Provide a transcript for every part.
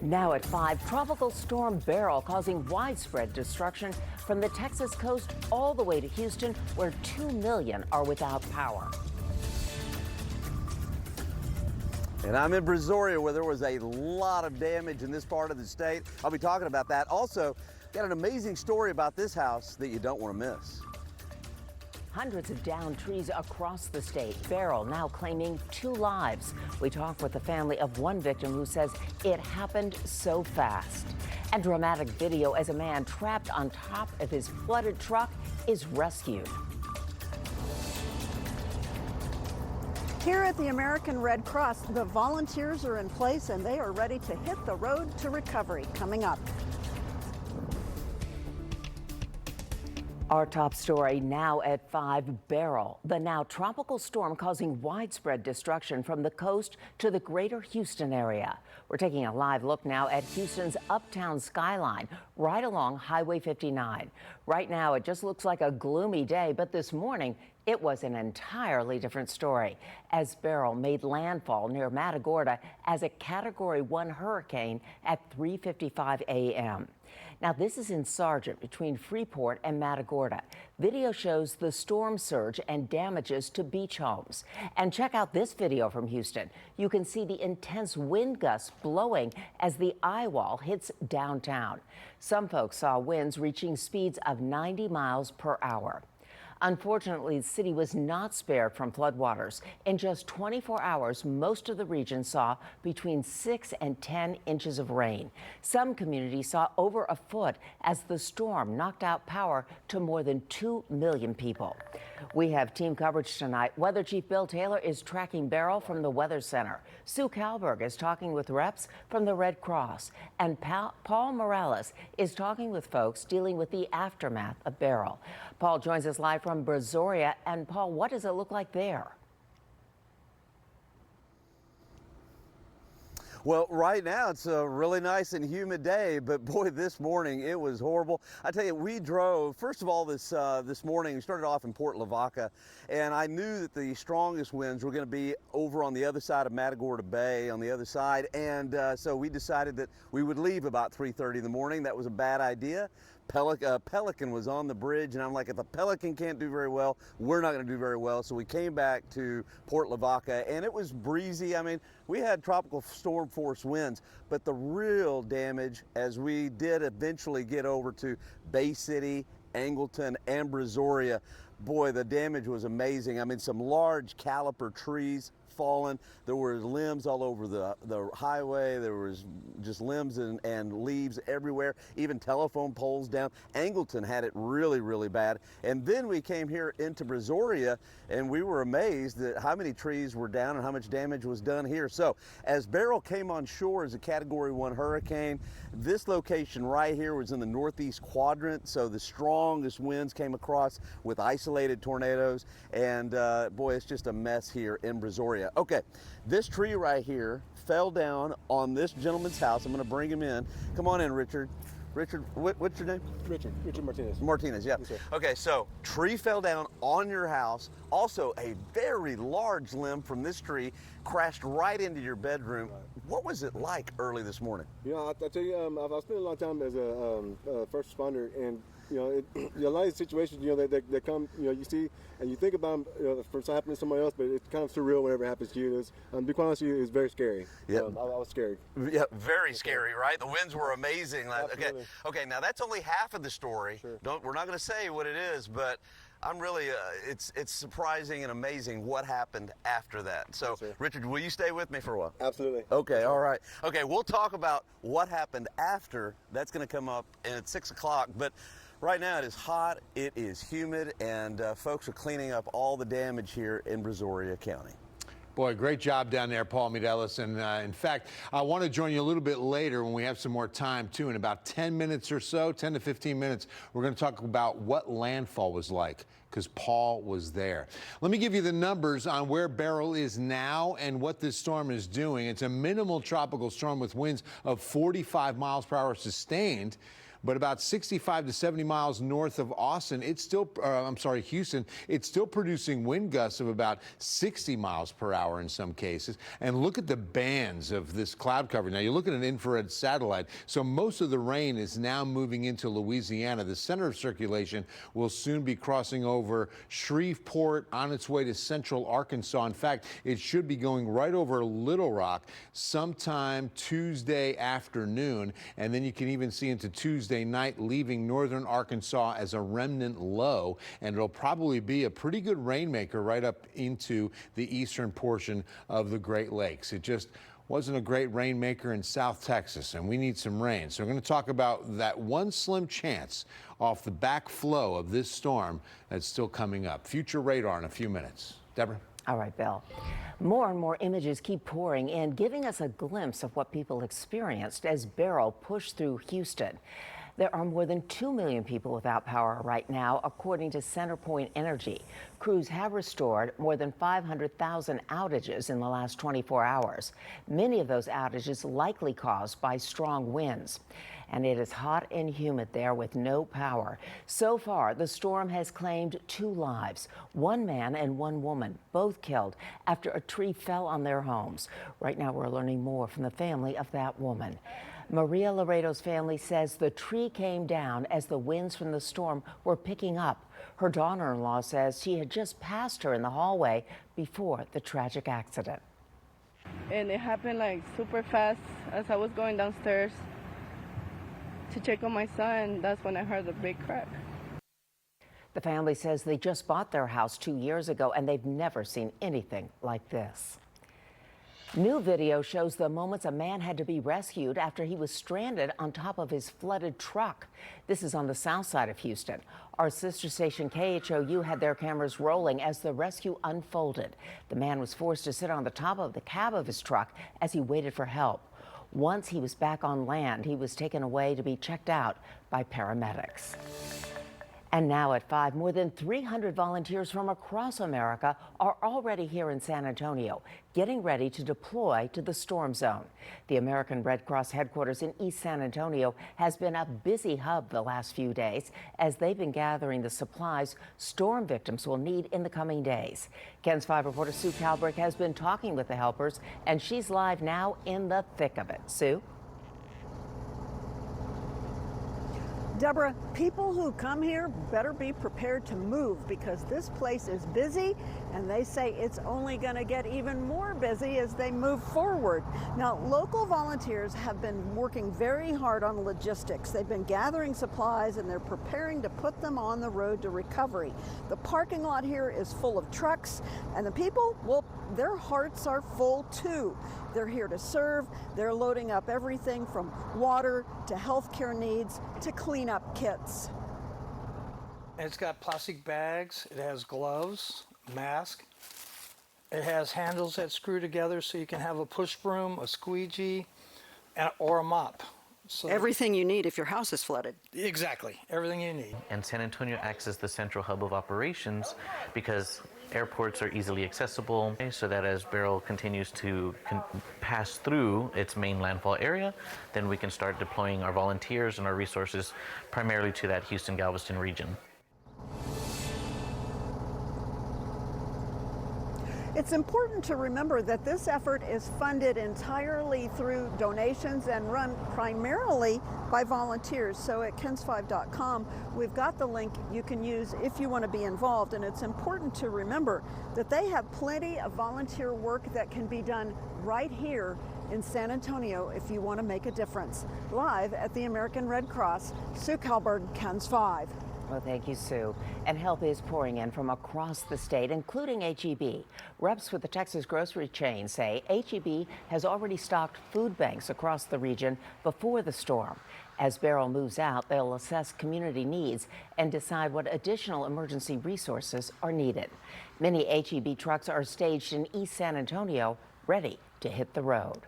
Now at 5, Tropical Storm Beryl causing widespread destruction from the Texas coast all the way to Houston, where 2 million are without power. And I'm in Brazoria, where there was a lot of damage in this part of the state. I'll be talking about that. Also, got an amazing story about this house that you don't want to miss. Hundreds of downed trees across the state. Beryl now claiming 2 lives. We talked with the family of one victim who says it happened so fast. And dramatic video as a man trapped on top of his flooded truck is rescued. Here at the American Red Cross, the volunteers are in place and they are ready to hit the road to recovery. Coming up. Our top story now at 5, Beryl, the now tropical storm causing widespread destruction from the coast to the greater Houston area. We're taking a live look now at Houston's uptown skyline, right along Highway 59. Right now, it just looks like a gloomy day, but this morning, it was an entirely different story as Beryl made landfall near Matagorda as a Category 1 hurricane at 3:55 a.m. Now, this is in Sargent between Freeport and Matagorda. Video shows the storm surge and damages to beach homes. And check out this video from Houston. You can see the intense wind gusts blowing as the eye wall hits downtown. Some folks saw winds reaching speeds of 90 miles per hour. Unfortunately, the city was not spared from floodwaters. In just 24 hours, most of the region saw between 6 and 10 inches of rain. Some communities saw over a foot as the storm knocked out power to more than 2 million people. We have team coverage tonight. Weather Chief Bill Taylor is tracking Beryl from the Weather Center. Sue Kalberg is talking with reps from the Red Cross. And Paul Morales is talking with folks dealing with the aftermath of Beryl. Paul joins us live from Brazoria. And Paul, what does it look like there? Well, right now it's a really nice and humid day, but boy, this morning it was horrible. I tell you, we drove, first of all, this morning, we started off in Port Lavaca, and I knew that the strongest winds were going to be over on the other side of Matagorda Bay, on the other side, and so we decided that we would leave about 3:30 in the morning. That was a bad idea. Pelican was on the bridge, and I'm like, if a Pelican can't do very well, we're not going to do very well. So we came back to Port Lavaca, and it was breezy. I mean, we had tropical storm force winds, but the real damage, as we did eventually get over to Bay City, Angleton, and Brazoria, boy, the damage was amazing. I mean, some large caliper trees fallen. There were limbs all over the highway. There was just limbs and leaves everywhere, even telephone poles down. Angleton had it really, really bad. And then we came here into Brazoria, and we were amazed at how many trees were down and how much damage was done here. So as Beryl came on shore as a Category 1 hurricane, this location right here was in the northeast quadrant, so the strongest winds came across with isolated tornadoes, and boy, it's just a mess here in Brazoria. Okay, this tree right here fell down on this gentleman's house. I'm going to bring him in. Come on in, Richard. Richard, what's your name? Richard Martinez. Martinez, yeah. Yes, okay, so tree fell down on your house. Also, a very large limb from this tree crashed right into your bedroom. Right. What was it like early this morning? You know, I tell you, I've spent a long time as a first responder, and you know, a lot of situations, you know, that come, you know, you see and you think about them, you know, for something happening to somebody else, but it's kind of surreal whenever it happens to you. To be quite honest with you, it's very scary. Yeah, I was scared. Yeah, very scary, right? The winds were amazing. Absolutely. Okay. Now that's only half of the story. Sure. We're not going to say what it is, but I'm really, it's surprising and amazing what happened after that. So, yes, Richard, will you stay with me for a while? Absolutely. Okay, all right. Okay, we'll talk about what happened after. That's going to come up at 6 o'clock. But right now it is hot, it is humid, and folks are cleaning up all the damage here in Brazoria County. Boy, great job down there, Paul Morales. And in fact, I want to join you a little bit later when we have some more time, too. In about 10 minutes or so, 10 to 15 minutes, we're going to talk about what landfall was like, because Paul was there. Let me give you the numbers on where Beryl is now and what this storm is doing. It's a minimal tropical storm with winds of 45 miles per hour sustained. but about 65 to 70 miles north of Austin, Houston, it's still producing wind gusts of about 60 miles per hour in some cases. And look at the bands of this cloud cover. Now, you look at an infrared satellite, so most of the rain is now moving into Louisiana. The center of circulation will soon be crossing over Shreveport on its way to central Arkansas. In fact, it should be going right over Little Rock sometime Tuesday afternoon, and then you can even see into Tuesday night, leaving northern Arkansas as a remnant low, and it'll probably be a pretty good rainmaker right up into the eastern portion of the Great Lakes. It just wasn't a great rainmaker in South Texas, and we need some rain. So we're going to talk about that one slim chance off the back flow of this storm that's still coming up. Future radar in a few minutes. Deborah? All right, Bill. More and more images keep pouring in, giving us a glimpse of what people experienced as Beryl pushed through Houston. There are more than 2 million people without power right now, according to CenterPoint Energy. Crews have restored more than 500,000 outages in the last 24 hours. Many of those outages likely caused by strong winds. And it is hot and humid there with no power. So far, the storm has claimed 2 lives, 1 man and 1 woman, both killed after a tree fell on their homes. Right now, we're learning more from the family of that woman. Maria Laredo's family says the tree came down as the winds from the storm were picking up. Her daughter-in-law says she had just passed her in the hallway before the tragic accident. And it happened like super fast as I was going downstairs to check on my son. That's when I heard the big crack. The family says they just bought their house 2 years ago and they've never seen anything like this. New video shows the moments a man had to be rescued after he was stranded on top of his flooded truck. This is on the south side of Houston. Our sister station KHOU had their cameras rolling as the rescue unfolded. The man was forced to sit on the top of the cab of his truck as he waited for help. Once he was back on land, he was taken away to be checked out by paramedics. And now at 5, more than 300 volunteers from across America are already here in San Antonio, getting ready to deploy to the storm zone. The American Red Cross headquarters in East San Antonio has been a busy hub the last few days as they've been gathering the supplies storm victims will need in the coming days. KENS 5 reporter Sue Calbrick has been talking with the helpers, and she's live now in the thick of it. Sue? Deborah, people who come here better be prepared to move because this place is busy, and they say it's only going to get even more busy as they move forward. Now, local volunteers have been working very hard on logistics. They've been gathering supplies and they're preparing to put them on the road to recovery. The parking lot here is full of trucks, and the people, well, their hearts are full too. They're here to serve. They're loading up everything from water to healthcare needs to cleanup kits. It's got plastic bags, it has gloves, mask, it has handles that screw together so you can have a push broom, a squeegee, or a mop. So Everything you need if your house is flooded. exactly, everything you need. And San Antonio acts as the central hub of operations because airports are easily accessible, so that as Beryl continues to pass through its main landfall area, then we can start deploying our volunteers and our resources primarily to that Houston-Galveston region. It's important to remember that this effort is funded entirely through donations and run primarily by volunteers. So at KENS5.com, we've got the link you can use if you want to be involved. And it's important to remember that they have plenty of volunteer work that can be done right here in San Antonio if you want to make a difference. Live at the American Red Cross, Sue Calburn, KENS 5. Well, thank you, Sue. And help is pouring in from across the state, including H-E-B. Reps with the Texas grocery chain say H-E-B has already stocked food banks across the region before the storm. As Beryl moves out, they'll assess community needs and decide what additional emergency resources are needed. Many H-E-B trucks are staged in East San Antonio, ready to hit the road.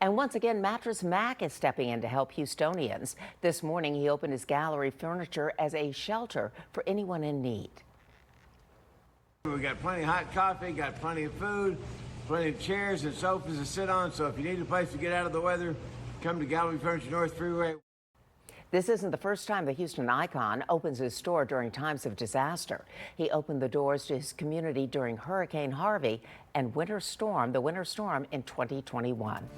And once again, Mattress Mac is stepping in to help Houstonians. This morning, he opened his gallery furniture as a shelter for anyone in need. We got plenty of hot coffee, got plenty of food, plenty of chairs and sofas to sit on. So if you need a place to get out of the weather, come to Gallery Furniture North Freeway. This isn't the first time the Houston icon opens his store during times of disaster. He opened the doors to his community during Hurricane Harvey and the winter storm in 2021.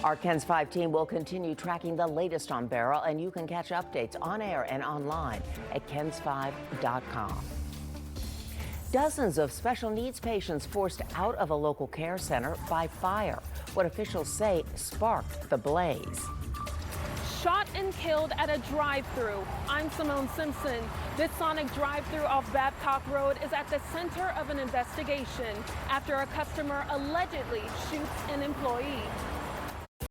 Our KENS 5 team will continue tracking the latest on Beryl, and you can catch updates on air and online at KENS5.com. Dozens of special needs patients forced out of a local care center by fire, what officials say sparked the blaze. Shot and killed at a drive-through. I'm Simone Simpson. This Sonic drive-through off Babcock Road is at the center of an investigation after a customer allegedly shoots an employee.